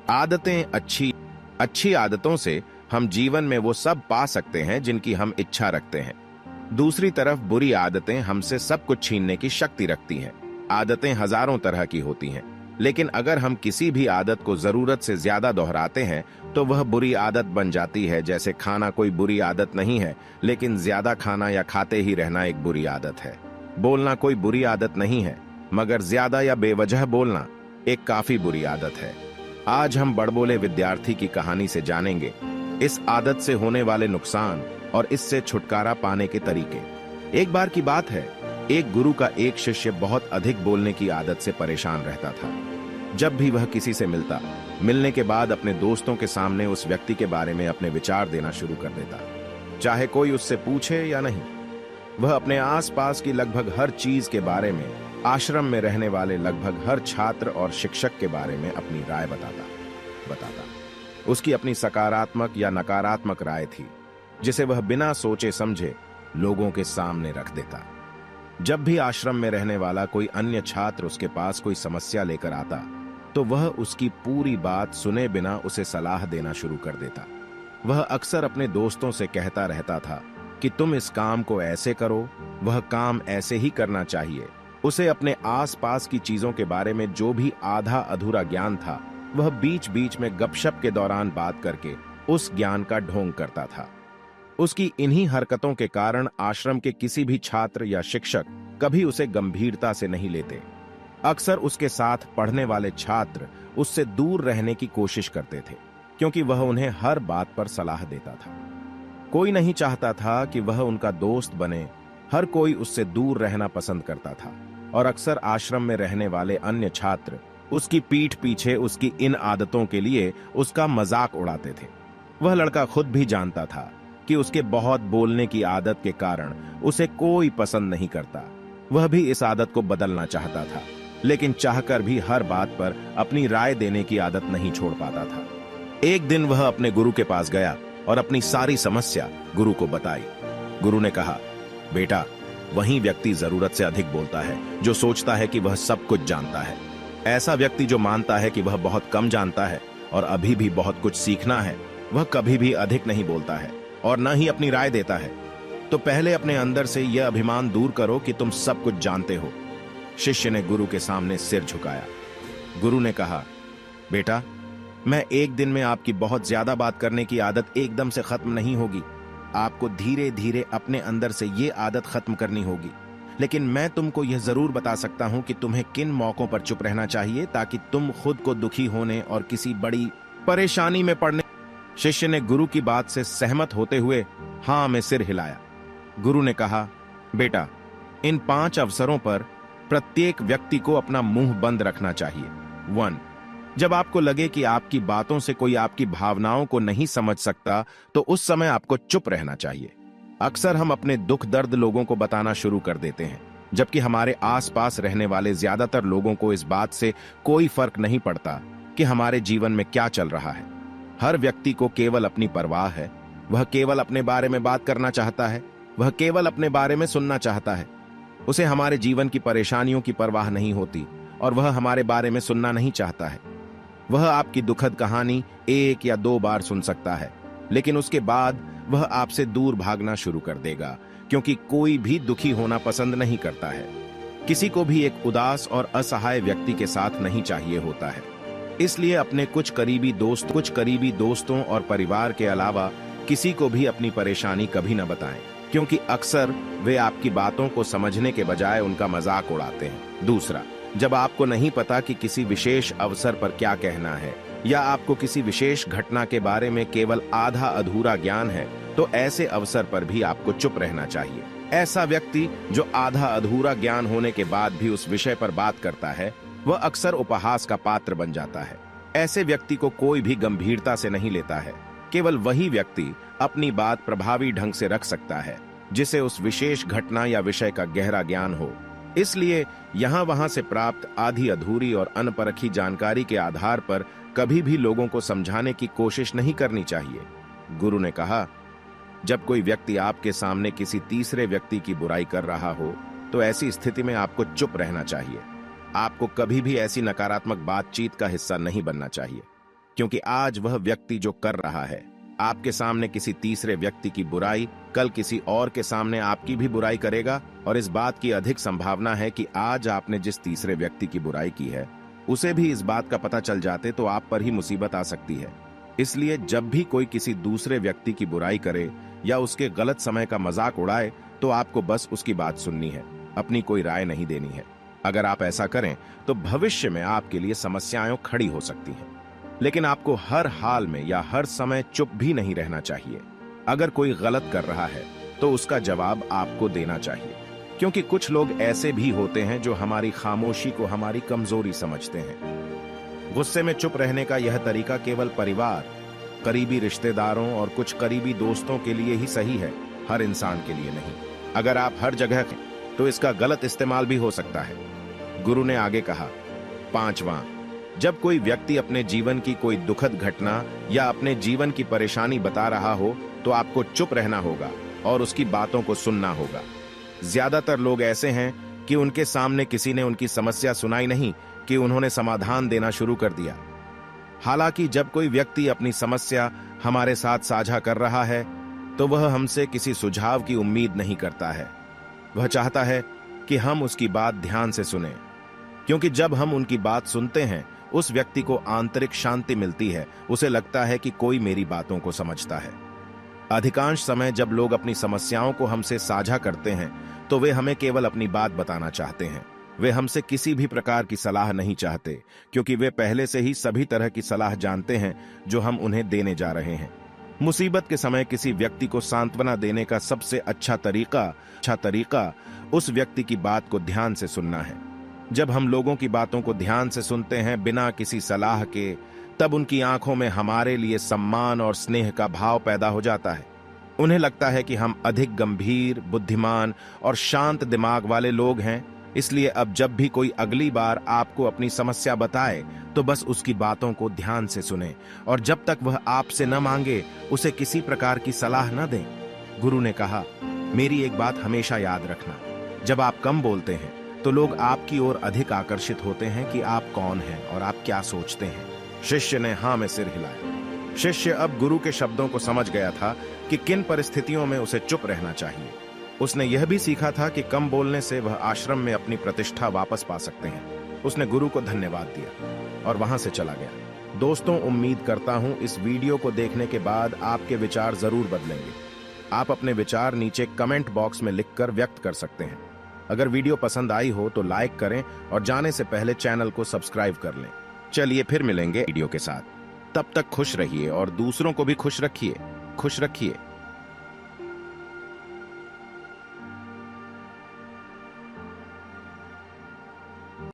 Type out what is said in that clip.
आदतें अच्छी अच्छी आदतों से हम जीवन में वो सब पा सकते हैं जिनकी हम इच्छा रखते हैं। दूसरी तरफ बुरी आदतें हमसे सब कुछ छीनने की शक्ति रखती हैं। आदतें हजारों तरह की होती हैं, लेकिन अगर हम किसी भी आदत को जरूरत से ज्यादा दोहराते हैं तो वह बुरी आदत बन जाती है। जैसे खाना कोई बुरी आदत नहीं है, लेकिन ज्यादा खाना या खाते ही रहना एक बुरी आदत है। बोलना कोई बुरी आदत नहीं है, मगर ज्यादा या बेवजह बोलना एक काफी बुरी आदत है। आज हम बड़बोले विद्यार्थी की कहानी से जानेंगे इस आदत से होने वाले नुकसान और इससे छुटकारा पाने के तरीके। एक बार की बात है, एक गुरु का एक शिष्य बहुत अधिक बोलने की आदत से परेशान रहता था। जब भी वह किसी से मिलने के बाद अपने दोस्तों के सामने उस व्यक्ति के बारे में अपने विचार देना शुरू कर देता, चाहे कोई उससे पूछे या नहीं। वह अपने आसपास की लगभग हर चीज के बारे में, आश्रम में रहने वाले लगभग हर छात्र और शिक्षक के बारे में अपनी राय बताता। उसकी अपनी सकारात्मक या नकारात्मक राय थी, जिसे वह बिना सोचे समझे लोगों के सामने रख देता। जब भी आश्रम में रहने वाला कोई अन्य छात्र उसके पास कोई समस्या लेकर आता, तो वह उसकी पूरी बात सुने बिना उसे सलाह देना शुरू कर देता। वह अक्सर अपने दोस्तों से कहता रहता था कि तुम इस काम को ऐसे करो, वह काम ऐसे ही करना चाहिए। उसे अपने आसपास की चीजों के बारे में जो भी आधा अधूरा ज्ञान था, वह बीच बीच में गपशप के दौरान बात करके उस ज्ञान का ढोंग करता था। उसकी इन्हीं हरकतों के कारण आश्रम के किसी भी छात्र या शिक्षक कभी उसे गंभीरता से नहीं लेते। अक्सर उसके साथ पढ़ने वाले छात्र उससे दूर रहने की कोशिश करते थे, क्योंकि वह उन्हें हर बात पर सलाह देता था। कोई नहीं चाहता था कि वह उनका दोस्त बने। हर कोई उससे दूर रहना पसंद करता था, और अक्सर आश्रम में रहने वाले अन्य छात्र उसकी पीठ पीछे उसकी इन आदतों के लिए उसका मजाक उड़ाते थे। वह लड़का खुद भी जानता था कि उसके बहुत बोलने की आदत के कारण उसे कोई पसंद नहीं करता। वह भी इस आदत को बदलना चाहता था, लेकिन चाहकर भी हर बात पर अपनी राय देने की आदत नहीं छोड़ पाता था। एक दिन वह अपने गुरु के पास गया और अपनी सारी समस्या गुरु को बताई। गुरु ने कहा, बेटा, वही व्यक्ति जरूरत से अधिक बोलता है जो सोचता है कि वह सब कुछ जानता है। ऐसा व्यक्ति जो मानता है कि वह बहुत कम जानता है और अभी भी बहुत कुछ सीखना है, वह कभी भी अधिक नहीं बोलता है और न ही अपनी राय देता है। तो पहले अपने अंदर से यह अभिमान दूर करो कि तुम सब कुछ जानते हो। शिष्य ने गुरु के सामने सिर झुकाया। गुरु ने कहा, बेटा, मैं एक दिन में आपकी बहुत ज्यादा बात करने की आदत एकदम से खत्म नहीं होगी। आपको धीरे धीरे अपने अंदर से ये आदत खत्म करनी होगी। लेकिन मैं तुमको यह जरूर बता सकता हूं कि तुम्हें किन मौकों पर चुप रहना चाहिए ताकि तुम खुद को दुखी होने और किसी बड़ी परेशानी में पड़ने। शिष्य ने गुरु की बात से सहमत होते हुए हां में सिर हिलाया। गुरु ने कहा, बेटा, इन 5 अवसरों पर प्रत्येक व्यक्ति को अपना मुंह बंद रखना चाहिए। 1, जब आपको लगे कि आपकी बातों से कोई आपकी भावनाओं को नहीं समझ सकता, तो उस समय आपको चुप रहना चाहिए। अक्सर हम अपने दुख दर्द लोगों को बताना शुरू कर देते हैं, जबकि हमारे आसपास रहने वाले ज्यादातर लोगों को इस बात से कोई फर्क नहीं पड़ता कि हमारे जीवन में क्या चल रहा है। हर व्यक्ति को केवल अपनी परवाह है। वह केवल अपने बारे में बात करना चाहता है। वह केवल अपने बारे में सुनना चाहता है। उसे हमारे जीवन की परेशानियों की परवाह नहीं होती और वह हमारे बारे में सुनना नहीं चाहता है। वह आपकी दुखद कहानी 1 या 2 बार सुन सकता है, लेकिन उसके बाद वह आपसे दूर भागना शुरू कर देगा, क्योंकि कोई भी दुखी होना पसंद नहीं करता है। किसी को भी एक उदास और असहाय व्यक्ति के साथ नहीं चाहिए होता है। इसलिए अपने कुछ करीबी दोस्तों और परिवार के अलावा किसी को भी अपनी परेशानी कभी न बताएं, क्योंकि अक्सर वे आपकी बातों को समझने के बजाय उनका मजाक उड़ाते हैं। दूसरा, जब आपको नहीं पता कि किसी विशेष अवसर पर क्या कहना है या आपको किसी विशेष घटना के बारे में केवल आधा अधूरा ज्ञान है, तो ऐसे अवसर पर भी आपको चुप रहना चाहिए। ऐसा व्यक्ति जो आधा अधूरा ज्ञान होने के बाद भी उस विषय पर बात करता है, वह अक्सर उपहास का पात्र बन जाता है। ऐसे व्यक्ति को कोई भी गंभीरता से नहीं लेता है। केवल वही व्यक्ति अपनी बात प्रभावी ढंग से रख सकता है जिसे उस विशेष घटना या विषय का गहरा ज्ञान हो। इसलिए यहां वहां से प्राप्त आधी अधूरी और अनपरखी जानकारी के आधार पर कभी भी लोगों को समझाने की कोशिश नहीं करनी चाहिए। गुरु ने कहा, जब कोई व्यक्ति आपके सामने किसी तीसरे व्यक्ति की बुराई कर रहा हो, तो ऐसी स्थिति में आपको चुप रहना चाहिए। आपको कभी भी ऐसी नकारात्मक बातचीत का हिस्सा नहीं बनना चाहिए। क्योंकि आज वह व्यक्ति जो कर रहा है आपके सामने किसी तीसरे व्यक्ति की बुराई, कल किसी और के सामने आपकी भी बुराई करेगा, और इस बात की अधिक संभावना है कि आज आपने जिस तीसरे व्यक्ति की बुराई की है उसे भी इस बात का पता चल जाते तो आप पर ही मुसीबत आ सकती है। इसलिए जब भी कोई किसी दूसरे व्यक्ति की बुराई करे या उसके गलत समय का मजाक उड़ाए तो आपको बस उसकी बात सुननी है, अपनी कोई राय नहीं देनी है। अगर आप ऐसा करें तो भविष्य में आपके लिए समस्याएं खड़ी हो सकती हैं। लेकिन आपको हर हाल में या हर समय चुप भी नहीं रहना चाहिए। अगर कोई गलत कर रहा है तो उसका जवाब आपको देना चाहिए, क्योंकि कुछ लोग ऐसे भी होते हैं जो हमारी खामोशी को हमारी कमजोरी समझते हैं। गुस्से में चुप रहने का यह तरीका केवल परिवार, करीबी रिश्तेदारों और कुछ करीबी दोस्तों के लिए ही सही है, हर इंसान के लिए नहीं। अगर आप हर जगह तो इसका गलत इस्तेमाल भी हो सकता है। गुरु ने आगे कहा, 5वां, जब कोई व्यक्ति अपने जीवन की कोई दुखद घटना या अपने जीवन की परेशानी बता रहा हो तो आपको चुप रहना होगा और उसकी बातों को सुनना होगा। ज्यादातर लोग ऐसे हैं कि उनके सामने किसी ने उनकी समस्या सुनाई नहीं कि उन्होंने समाधान देना शुरू कर दिया। हालांकि जब कोई व्यक्ति अपनी समस्या हमारे साथ साझा कर रहा है तो वह हमसे किसी सुझाव की उम्मीद नहीं करता है। वह चाहता है कि हम उसकी बात ध्यान से सुनें, क्योंकि जब हम उनकी बात सुनते हैं उस व्यक्ति को आंतरिक शांति मिलती है। उसे लगता है कि कोई मेरी बातों को समझता है। अधिकांश समय जब लोग अपनी समस्याओं को हमसे साझा करते हैं तो वे हमें केवल अपनी बात बताना चाहते हैं। वे हमसे किसी भी प्रकार की सलाह नहीं चाहते, क्योंकि वे पहले से ही सभी तरह की सलाह जानते हैं जो हम उन्हें देने जा रहे हैं। मुसीबत के समय किसी व्यक्ति को सांत्वना देने का सबसे अच्छा तरीका उस व्यक्ति की बात को ध्यान से सुनना है। जब हम लोगों की बातों को ध्यान से सुनते हैं बिना किसी सलाह के, तब उनकी आंखों में हमारे लिए सम्मान और स्नेह का भाव पैदा हो जाता है। उन्हें लगता है कि हम अधिक गंभीर, बुद्धिमान और शांत दिमाग वाले लोग हैं। इसलिए अब जब भी कोई अगली बार आपको अपनी समस्या बताए तो बस उसकी बातों को ध्यान से सुने, और जब तक वह आपसे न मांगे उसे किसी प्रकार की सलाह न दें। गुरु ने कहा, मेरी एक बात हमेशा याद रखना, जब आप कम बोलते हैं तो लोग आपकी ओर अधिक आकर्षित होते हैं कि आप कौन हैं और आप क्या सोचते हैं। शिष्य ने हाँ में सिर हिलाया। शिष्य अब गुरु के शब्दों को समझ गया था कि किन परिस्थितियों में उसे चुप रहना चाहिए। उसने यह भी सीखा था कि कम बोलने से वह आश्रम में अपनी प्रतिष्ठा वापस पा सकते हैं। उसने गुरु को धन्यवाद दिया और वहां से चला गया। दोस्तों, उम्मीद करता हूं इस वीडियो को देखने के बाद आपके विचार जरूर बदलेंगे। आप अपने विचार नीचे कमेंट बॉक्स में लिखकर व्यक्त कर सकते हैं। अगर वीडियो पसंद आई हो तो लाइक करें और जाने से पहले चैनल को सब्सक्राइब कर लें। चलिए फिर मिलेंगे वीडियो के साथ। तब तक खुश रहिए और दूसरों को भी खुश रखिए। खुश रखिए।